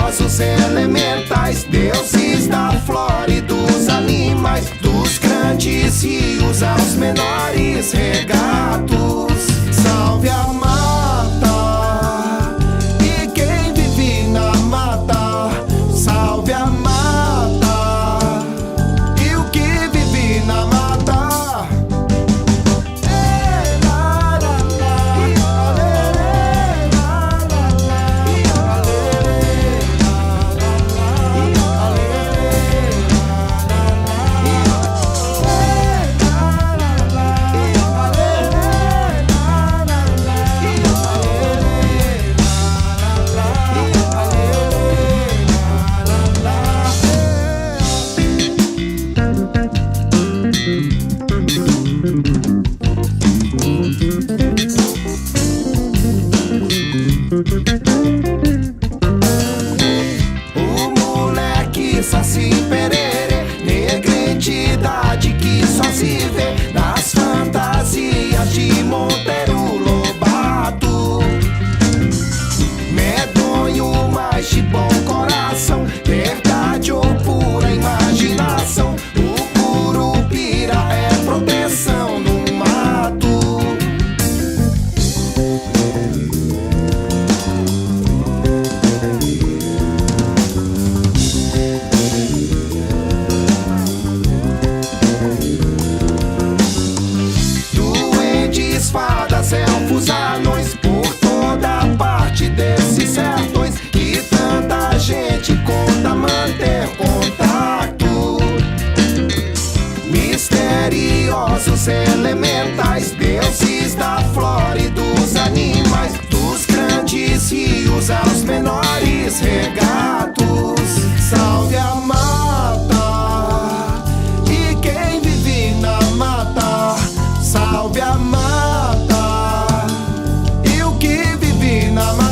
misteriosos elementais, deuses da flora e dos animais, dos grandes rios aos menores regatos. Salve a mata e quem vive na mata. Salve a mata e o que vive na mata. O moleque Saci Pererê, negra entidade que só se vê nas fantasias de Monteiro Lobato. Medonho, mas de bom coração, verdade ou pura imaginação. O Curupira é proteção no mato. Fadas, elfos, anões, por toda parte desses sertões que tanta gente conta manter contato. Misteriosos elementais, deuses da flora e dos animais, dos grandes rios aos menores regatos. Salve a mata e quem vive na mata. Salve a mata e o que vive na mata.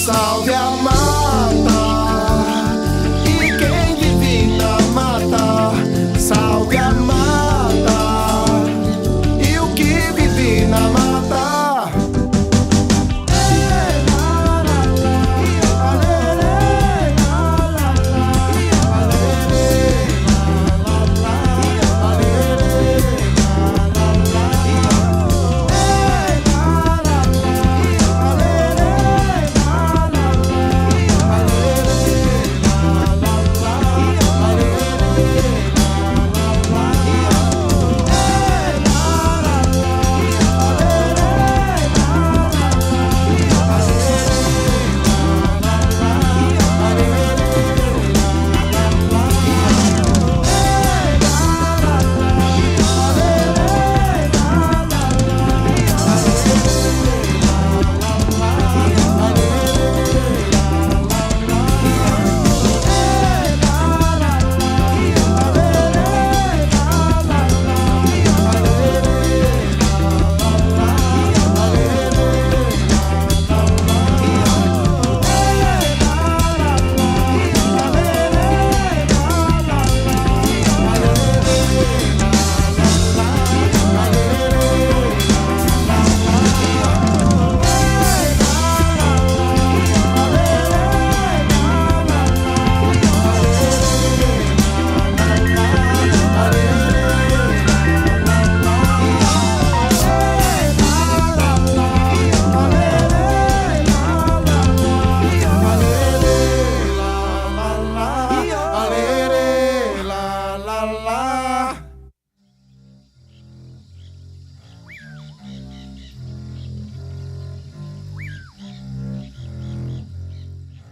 Salve a mata